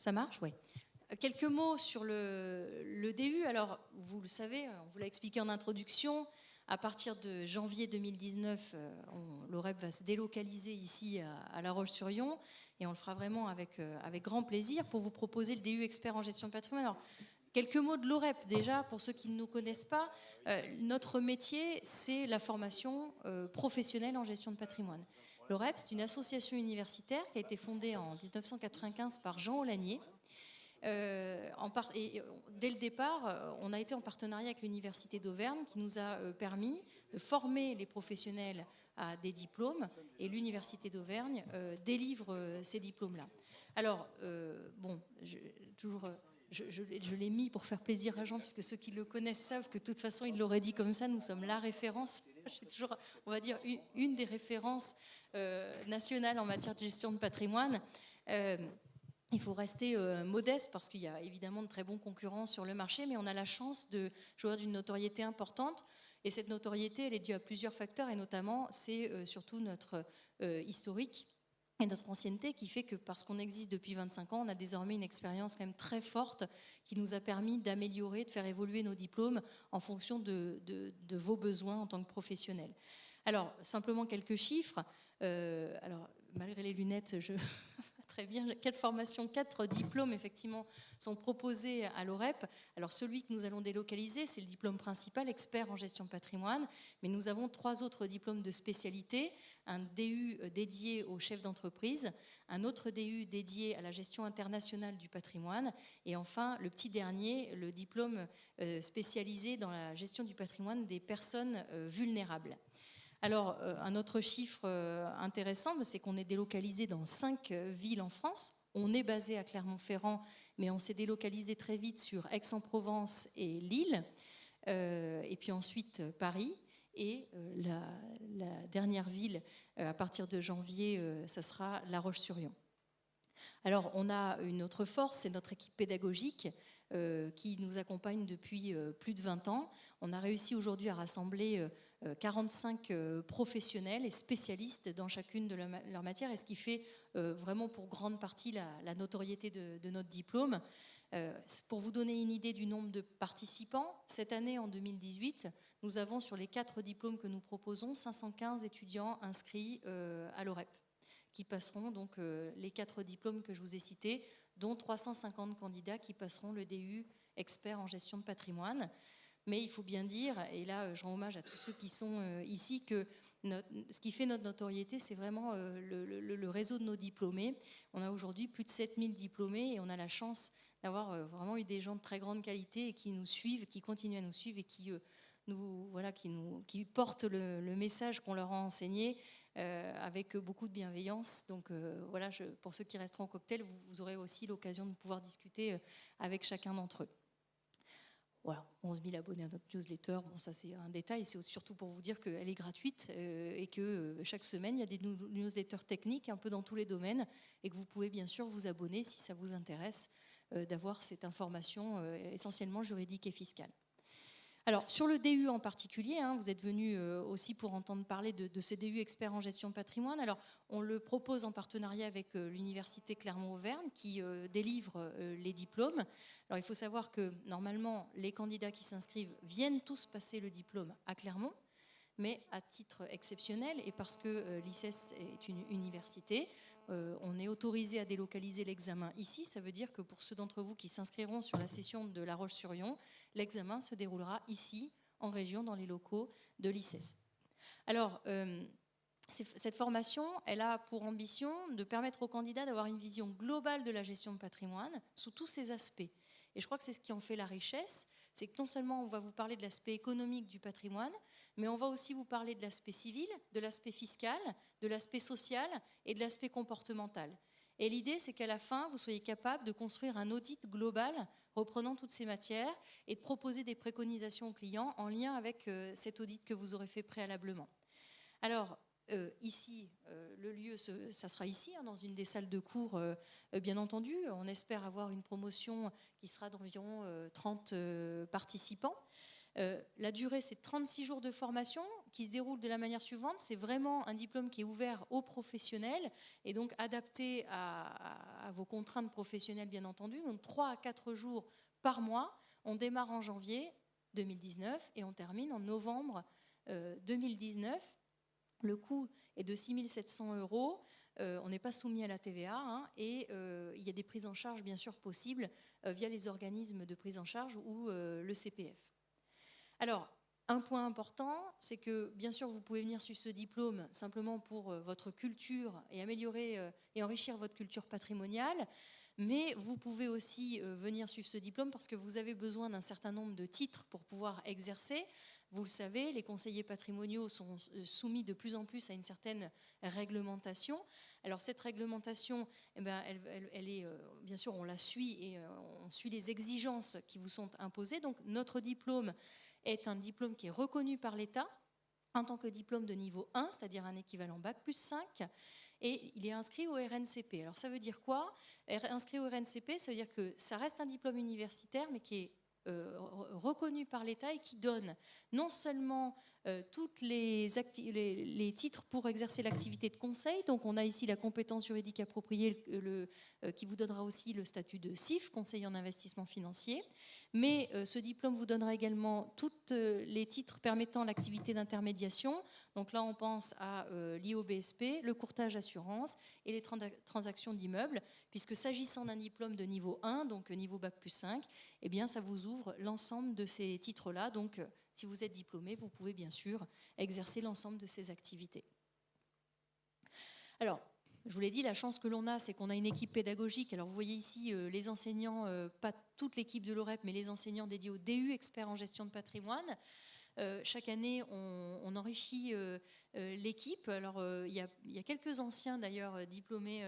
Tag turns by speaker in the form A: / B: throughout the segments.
A: Ça marche, oui. Quelques mots sur le DU. Alors, vous le savez, on vous l'a expliqué en introduction. À partir de janvier 2019, l'OREP va se délocaliser ici à La Roche-sur-Yon, et on le fera vraiment avec grand plaisir pour vous proposer le DU expert en gestion de patrimoine. Alors, quelques mots de l'OREP déjà, pour ceux qui ne nous connaissent pas. Notre métier, c'est la formation professionnelle en gestion de patrimoine. L'OREP, c'est une association universitaire qui a été fondée en 1995 par Jean Aulagnier. Dès le départ, on a été en partenariat avec l'Université d'Auvergne qui nous a permis de former les professionnels à des diplômes, et l'Université d'Auvergne délivre ces diplômes-là. Alors, je l'ai mis pour faire plaisir à Jean, puisque ceux qui le connaissent savent que de toute façon, il l'aurait dit comme ça, nous sommes la référence, j'ai toujours, on va dire, une des références nationales en matière de gestion de patrimoine. Il faut rester modeste parce qu'il y a évidemment de très bons concurrents sur le marché, mais on a la chance de jouir d'une notoriété importante. Et cette notoriété, elle est due à plusieurs facteurs, et notamment, c'est surtout notre historique et notre ancienneté qui fait que, parce qu'on existe depuis 25 ans, on a désormais une expérience quand même très forte qui nous a permis d'améliorer, de faire évoluer nos diplômes en fonction de vos besoins en tant que professionnels. Alors, simplement quelques chiffres. Alors, malgré les lunettes, très bien. 4 formations, 4 diplômes, effectivement, sont proposés à l'OREP. Alors, celui que nous allons délocaliser, c'est le diplôme principal, expert en gestion de patrimoine. Mais nous avons 3 autres diplômes de spécialité. Un DU dédié aux chefs d'entreprise, un autre DU dédié à la gestion internationale du patrimoine, et enfin, le petit dernier, le diplôme spécialisé dans la gestion du patrimoine des personnes vulnérables. Alors, un autre chiffre intéressant, c'est qu'on est délocalisé dans 5 villes en France. On est basé à Clermont-Ferrand, mais on s'est délocalisé très vite sur Aix-en-Provence et Lille, et puis ensuite Paris. Et la dernière ville, à partir de janvier, ça sera La Roche-sur-Yon. Alors, on a une autre force, c'est notre équipe pédagogique qui nous accompagne depuis plus de 20 ans. On a réussi aujourd'hui à rassembler 45 professionnels et spécialistes dans chacune de leur matière, et ce qui fait vraiment pour grande partie la notoriété de notre diplôme. Pour vous donner une idée du nombre de participants, cette année, en 2018, nous avons sur les 4 diplômes que nous proposons 515 étudiants inscrits à l'OREP, qui passeront donc les 4 diplômes que je vous ai cités, dont 350 candidats qui passeront le DU expert en gestion de patrimoine. Mais il faut bien dire, et là je rends hommage à tous ceux qui sont ici, que ce qui fait notre notoriété, c'est vraiment le réseau de nos diplômés. On a aujourd'hui plus de 7000 diplômés, et on a la chance d'avoir vraiment eu des gens de très grande qualité et qui nous suivent, qui continuent à nous suivre, et qui portent le message qu'on leur a enseigné avec beaucoup de bienveillance. Donc voilà, pour ceux qui resteront au cocktail, vous aurez aussi l'occasion de pouvoir discuter avec chacun d'entre eux. Voilà, 11 000 abonnés à notre newsletter, bon, ça c'est un détail, c'est surtout pour vous dire qu'elle est gratuite et que chaque semaine il y a des newsletters techniques un peu dans tous les domaines, et que vous pouvez bien sûr vous abonner si ça vous intéresse d'avoir cette information essentiellement juridique et fiscale. Alors, sur le DU en particulier, vous êtes venus aussi pour entendre parler de ce DU expert en gestion de patrimoine. Alors, on le propose en partenariat avec l'Université Clermont-Auvergne qui délivre les diplômes. Alors, il faut savoir que normalement, les candidats qui s'inscrivent viennent tous passer le diplôme à Clermont, mais à titre exceptionnel, et parce que l'ICES est une université, on est autorisé à délocaliser l'examen ici. Ça veut dire que pour ceux d'entre vous qui s'inscriront sur la session de La Roche-sur-Yon, l'examen se déroulera ici, en région, dans les locaux de l'ICES. Alors, cette formation, elle a pour ambition de permettre aux candidats d'avoir une vision globale de la gestion de patrimoine sous tous ses aspects. Et je crois que c'est ce qui en fait la richesse, c'est que non seulement on va vous parler de l'aspect économique du patrimoine, mais on va aussi vous parler de l'aspect civil, de l'aspect fiscal, de l'aspect social et de l'aspect comportemental. Et l'idée, c'est qu'à la fin, vous soyez capable de construire un audit global reprenant toutes ces matières et de proposer des préconisations aux clients en lien avec cet audit que vous aurez fait préalablement. Alors, ici, le lieu, ça sera ici, dans une des salles de cours, bien entendu. On espère avoir une promotion qui sera d'environ 30 participants. La durée, c'est 36 jours de formation qui se déroule de la manière suivante. C'est vraiment un diplôme qui est ouvert aux professionnels et donc adapté à vos contraintes professionnelles, bien entendu. Donc 3 à 4 jours par mois. On démarre en janvier 2019 et on termine en novembre 2019. Le coût est de 6 700 €. On n'est pas soumis à la TVA hein, et il y a des prises en charge bien sûr possibles via les organismes de prise en charge ou le CPF. Alors, un point important, c'est que bien sûr vous pouvez venir suivre ce diplôme simplement pour votre culture et améliorer et enrichir votre culture patrimoniale, mais vous pouvez aussi venir suivre ce diplôme parce que vous avez besoin d'un certain nombre de titres pour pouvoir exercer. Vous le savez, les conseillers patrimoniaux sont soumis de plus en plus à une certaine réglementation. Alors cette réglementation, eh ben, elle est, bien sûr, on la suit et on suit les exigences qui vous sont imposées. Donc notre diplôme est un diplôme qui est reconnu par l'État en tant que diplôme de niveau 1, c'est-à-dire un équivalent Bac plus 5, et il est inscrit au RNCP. Alors ça veut dire quoi? Inscrit au RNCP, ça veut dire que ça reste un diplôme universitaire, mais qui est reconnu par l'État et qui donne non seulement tous les titres pour exercer l'activité de conseil, donc on a ici la compétence juridique appropriée qui vous donnera aussi le statut de CIF, conseiller en investissement financier, mais ce diplôme vous donnera également tous les titres permettant l'activité d'intermédiation. Donc là on pense à l'IOBSP, le courtage assurance et les transactions d'immeubles, puisque s'agissant d'un diplôme de niveau 1, donc niveau Bac plus 5, eh bien ça vous ouvre l'ensemble de ces titres-là. Donc si vous êtes diplômé, vous pouvez bien sûr exercer l'ensemble de ces activités. Alors, je vous l'ai dit, la chance que l'on a, c'est qu'on a une équipe pédagogique. Alors vous voyez ici les enseignants, pas toute l'équipe de l'OREP, mais les enseignants dédiés au DU, experts en gestion de patrimoine. Chaque année, on enrichit l'équipe. Alors, il y a quelques anciens, d'ailleurs, diplômés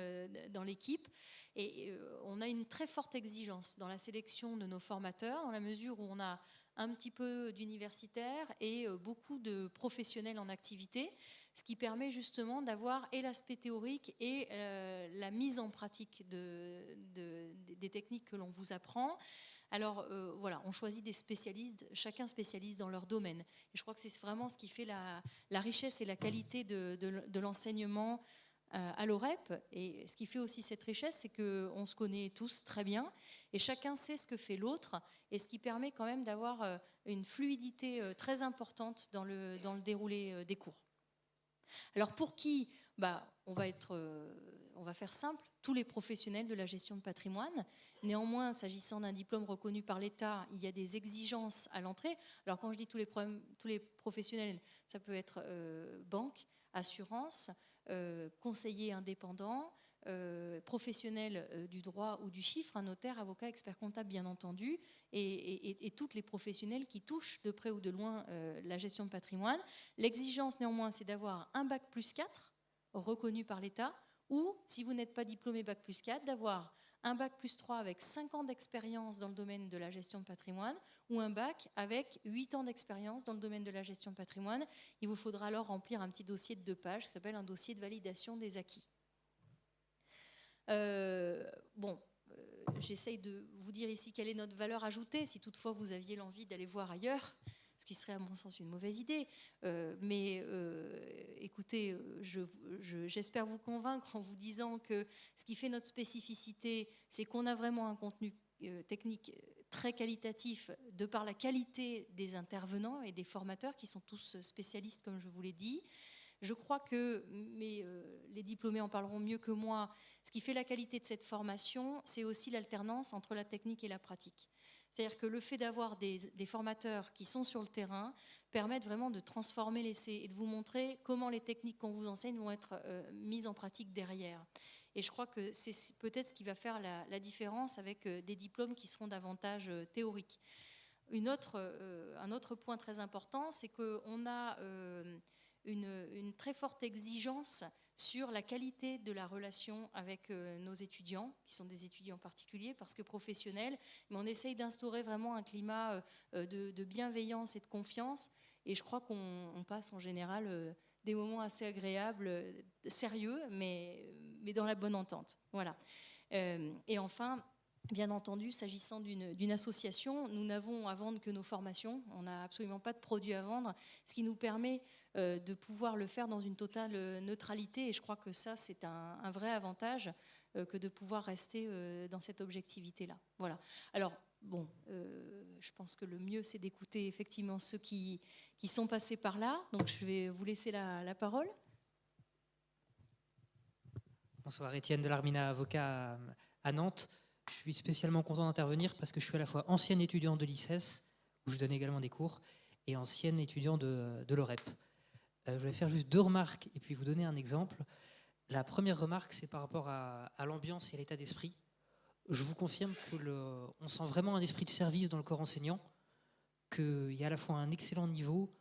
A: dans l'équipe. Et on a une très forte exigence dans la sélection de nos formateurs, dans la mesure où on a un petit peu d'universitaires et beaucoup de professionnels en activité, ce qui permet justement d'avoir et l'aspect théorique et la mise en pratique des techniques que l'on vous apprend. Alors voilà, on choisit des spécialistes, chacun spécialiste dans leur domaine. Et je crois que c'est vraiment ce qui fait la richesse et la qualité de l'enseignement à l'OREP. Et ce qui fait aussi cette richesse, c'est qu'on se connaît tous très bien et chacun sait ce que fait l'autre, et ce qui permet quand même d'avoir une fluidité très importante dans le déroulé des cours. Alors pour qui? On va faire simple, tous les professionnels de la gestion de patrimoine. Néanmoins, s'agissant d'un diplôme reconnu par l'État, il y a des exigences à l'entrée. Alors quand je dis tous les professionnels, ça peut être banque, assurance, conseiller indépendant, professionnel du droit ou du chiffre, un notaire, avocat, expert comptable bien entendu, et toutes les professionnels qui touchent de près ou de loin la gestion de patrimoine. L'exigence néanmoins, c'est d'avoir un Bac plus 4 reconnu par l'État, ou si vous n'êtes pas diplômé Bac plus 4, d'avoir un Bac plus 3 avec 5 ans d'expérience dans le domaine de la gestion de patrimoine, ou un Bac avec 8 ans d'expérience dans le domaine de la gestion de patrimoine. Il vous faudra alors remplir un petit dossier de 2 pages qui s'appelle un dossier de validation des acquis. J'essaye de vous dire ici quelle est notre valeur ajoutée, si toutefois vous aviez l'envie d'aller voir ailleurs, ce qui serait à mon sens une mauvaise idée. Écoutez, j'espère vous convaincre en vous disant que ce qui fait notre spécificité, c'est qu'on a vraiment un contenu technique très qualitatif de par la qualité des intervenants et des formateurs qui sont tous spécialistes, comme je vous l'ai dit. Je crois que, mais les diplômés en parleront mieux que moi, ce qui fait la qualité de cette formation, c'est aussi l'alternance entre la technique et la pratique. C'est-à-dire que le fait d'avoir des formateurs qui sont sur le terrain permettent vraiment de transformer l'essai et de vous montrer comment les techniques qu'on vous enseigne vont être mises en pratique derrière. Et je crois que c'est peut-être ce qui va faire la différence avec des diplômes qui seront davantage théoriques. Un autre point très important, c'est qu'on a une très forte exigence sur la qualité de la relation avec nos étudiants, qui sont des étudiants particuliers, parce que professionnels, mais on essaye d'instaurer vraiment un climat de bienveillance et de confiance, et je crois qu'on passe en général des moments assez agréables, sérieux, mais dans la bonne entente. Voilà. Et enfin, Bien entendu, s'agissant d'une association, nous n'avons à vendre que nos formations. On n'a absolument pas de produits à vendre, ce qui nous permet de pouvoir le faire dans une totale neutralité. Et je crois que ça, c'est un vrai avantage que de pouvoir rester dans cette objectivité-là. Voilà. Alors, bon, je pense que le mieux, c'est d'écouter effectivement ceux qui sont passés par là. Donc, je vais vous laisser la parole.
B: Bonsoir, Étienne Delarmina, avocat à Nantes. Je suis spécialement content d'intervenir parce que je suis à la fois ancienne étudiante de l'ICES, où je donne également des cours, et ancienne étudiante de l'OREP. Je vais faire juste 2 remarques et puis vous donner un exemple. La première remarque, c'est par rapport à l'ambiance et à l'état d'esprit. Je vous confirme qu'on sent vraiment un esprit de service dans le corps enseignant, qu'il y a à la fois un excellent niveau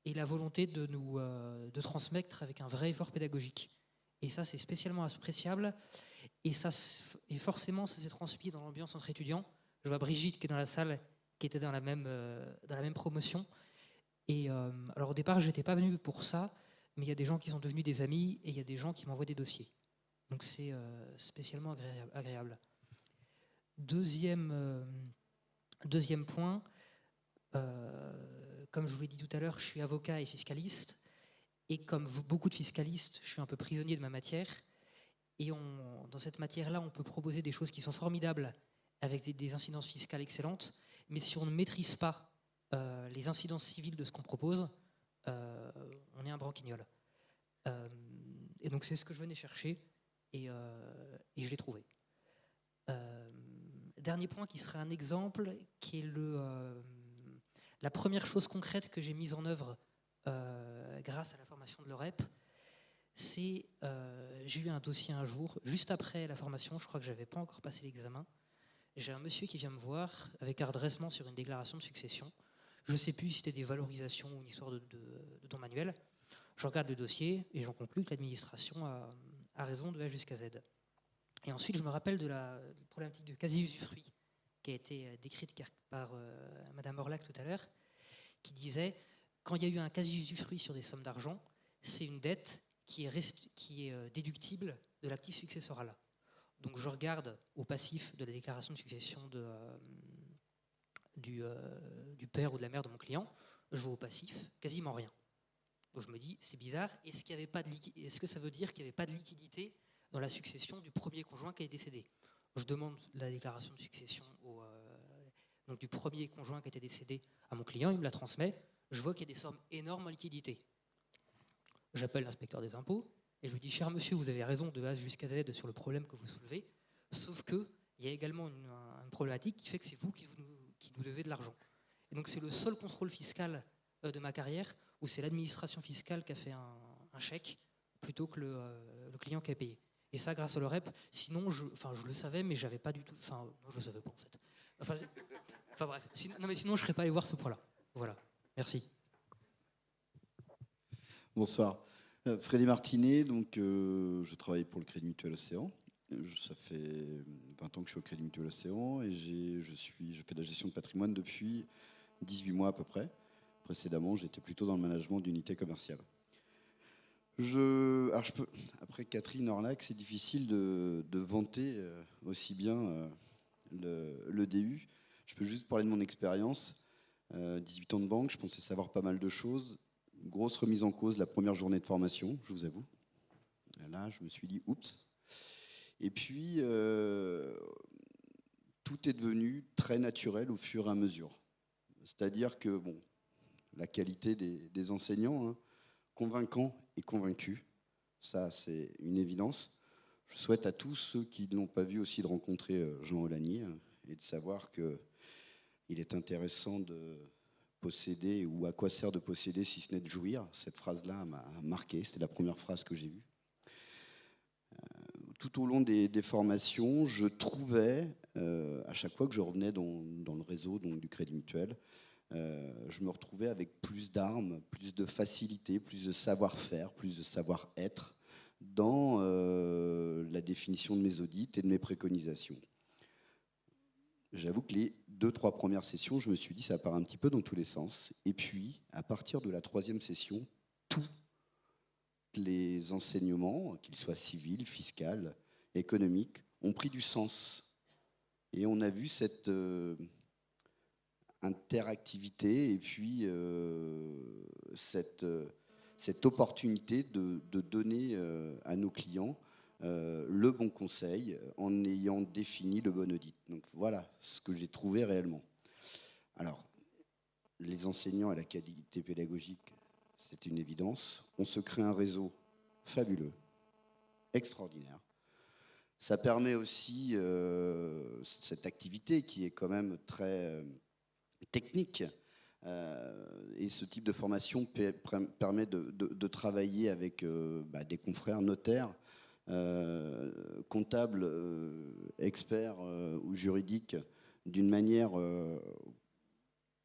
B: et la volonté de transmettre avec un vrai effort pédagogique. Et ça, c'est spécialement appréciable. Et forcément, ça s'est transmis dans l'ambiance entre étudiants. Je vois Brigitte qui est dans la salle, qui était dans la même promotion. Et alors au départ, je n'étais pas venu pour ça, mais il y a des gens qui sont devenus des amis et il y a des gens qui m'envoient des dossiers. Donc c'est spécialement agréable. Deuxième point, comme je vous l'ai dit tout à l'heure, je suis avocat et fiscaliste. Et comme beaucoup de fiscalistes, je suis un peu prisonnier de ma matière. Et dans cette matière-là, on peut proposer des choses qui sont formidables avec des incidences fiscales excellentes. Mais si on ne maîtrise pas les incidences civiles de ce qu'on propose, on est un branquignol. Et donc c'est ce que je venais chercher et je l'ai trouvé. Dernier point qui serait un exemple, qui est la première chose concrète que j'ai mise en œuvre grâce à la formation de l'OREP. J'ai eu un dossier un jour, juste après la formation, je crois que je n'avais pas encore passé l'examen. J'ai un monsieur qui vient me voir avec un redressement sur une déclaration de succession. Je ne sais plus si c'était des valorisations ou une histoire de don manuel. Je regarde le dossier et j'en conclus que l'administration a raison de A jusqu'à Z. Et ensuite, je me rappelle de la problématique de quasi-usufruit qui a été décrite par Madame Orlac tout à l'heure, qui disait quand il y a eu un quasi-usufruit sur des sommes d'argent, c'est une dette qui est déductible de l'actif successoral. Donc je regarde au passif de la déclaration de succession du père ou de la mère de mon client, je vois au passif quasiment rien. Donc je me dis, c'est bizarre, est-ce que ça veut dire qu'il n'y avait pas de liquidité dans la succession du premier conjoint qui est décédé? Je demande la déclaration de succession donc du premier conjoint qui était décédé à mon client, il me la transmet, je vois qu'il y a des sommes énormes en liquidité. J'appelle l'inspecteur des impôts et je lui dis, cher monsieur, vous avez raison de A jusqu'à Z sur le problème que vous soulevez, sauf qu'il y a également une problématique qui fait que c'est vous qui nous devez de l'argent. Et donc c'est le seul contrôle fiscal de ma carrière où c'est l'administration fiscale qui a fait un chèque plutôt que le client qui a payé. Et ça grâce à l'OREP. Sinon, je le savais, mais j'avais pas du tout... non, je le savais pas en fait. Enfin bref, sinon je ne serais pas allé voir ce point-là. Voilà, merci.
C: Bonsoir. Frédéric Martinet, donc je travaille pour le Crédit Mutuel Océan. Ça fait 20 ans que je suis au Crédit Mutuel Océan et je fais de la gestion de patrimoine depuis 18 mois à peu près. Précédemment, j'étais plutôt dans le management d'unités commerciales. Après Catherine Orlac, c'est difficile de vanter aussi bien le DU. Je peux juste parler de mon expérience. 18 ans de banque, je pensais savoir pas mal de choses. Grosse remise en cause la première journée de formation, je vous avoue. Là, je me suis dit, oups. Et puis, tout est devenu très naturel au fur et à mesure. C'est-à-dire que, bon, la qualité des enseignants, hein, convaincants et convaincus, ça, c'est une évidence. Je souhaite à tous ceux qui ne l'ont pas vu aussi de rencontrer Jean Olagny et de savoir qu'il est intéressant de posséder, ou à quoi sert de posséder si ce n'est de jouir. Cette phrase-là m'a marqué, c'était la première phrase que j'ai vue. Tout au long des formations, je trouvais, à chaque fois que je revenais dans le réseau donc, du Crédit Mutuel, je me retrouvais avec plus d'armes, plus de facilité, plus de savoir-faire, plus de savoir-être dans la définition de mes audits et de mes préconisations. J'avoue que les 2-3 premières sessions, je me suis dit ça part un petit peu dans tous les sens. Et puis, à partir de la 3e session, tous les enseignements, qu'ils soient civils, fiscaux, économiques, ont pris du sens. Et on a vu cette interactivité et puis cette opportunité de donner à nos clients le bon conseil en ayant défini le bon audit. Donc voilà ce que j'ai trouvé réellement. Alors, les enseignants à la qualité pédagogique, c'est une évidence. On se crée un réseau fabuleux, extraordinaire. Ça permet aussi cette activité qui est quand même très technique. Et ce type de formation permet de travailler avec des confrères notaires, comptables, experts ou juridiques d'une manière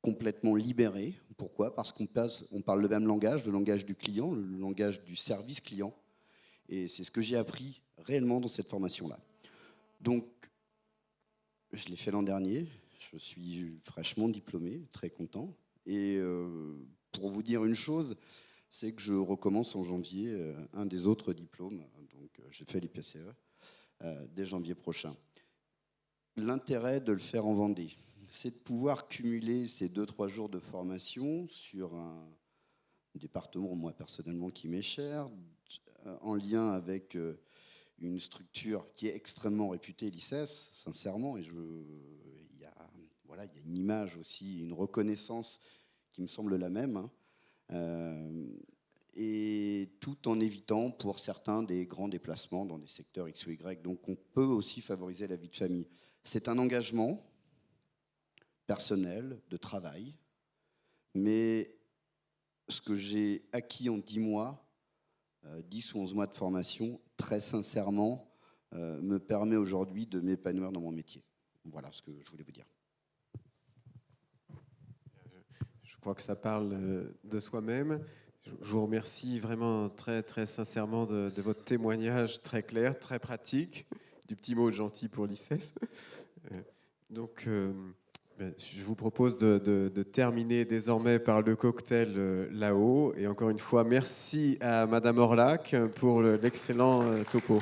C: complètement libérée. Pourquoi ? Parce qu'on parle le même langage, le langage du client, le langage du service client. Et c'est ce que j'ai appris réellement dans cette formation-là. Donc, je l'ai fait l'an dernier. Je suis fraîchement diplômé, très content. Et pour vous dire une chose, c'est que je recommence en janvier un des autres diplômes. Donc, j'ai fait l'IPCE dès janvier prochain. L'intérêt de le faire en Vendée, c'est de pouvoir cumuler ces 2-3 jours de formation sur un département, moi personnellement, qui m'est cher, en lien avec une structure qui est extrêmement réputée, l'ICES, sincèrement, et il y a une image aussi, une reconnaissance qui me semble la même, et tout en évitant pour certains des grands déplacements dans des secteurs X ou Y. Donc on peut aussi favoriser la vie de famille. C'est un engagement personnel, de travail, mais ce que j'ai acquis en 10 mois, 10 ou 11 mois de formation, très sincèrement, me permet aujourd'hui de m'épanouir dans mon métier. Voilà ce que je voulais vous dire.
D: Je crois que ça parle de soi-même. Je vous remercie vraiment très, très sincèrement de votre témoignage très clair, très pratique, du petit mot gentil pour l'ICES. Donc, je vous propose de terminer désormais par le cocktail là-haut. Et encore une fois, merci à Madame Orlac pour l'excellent topo.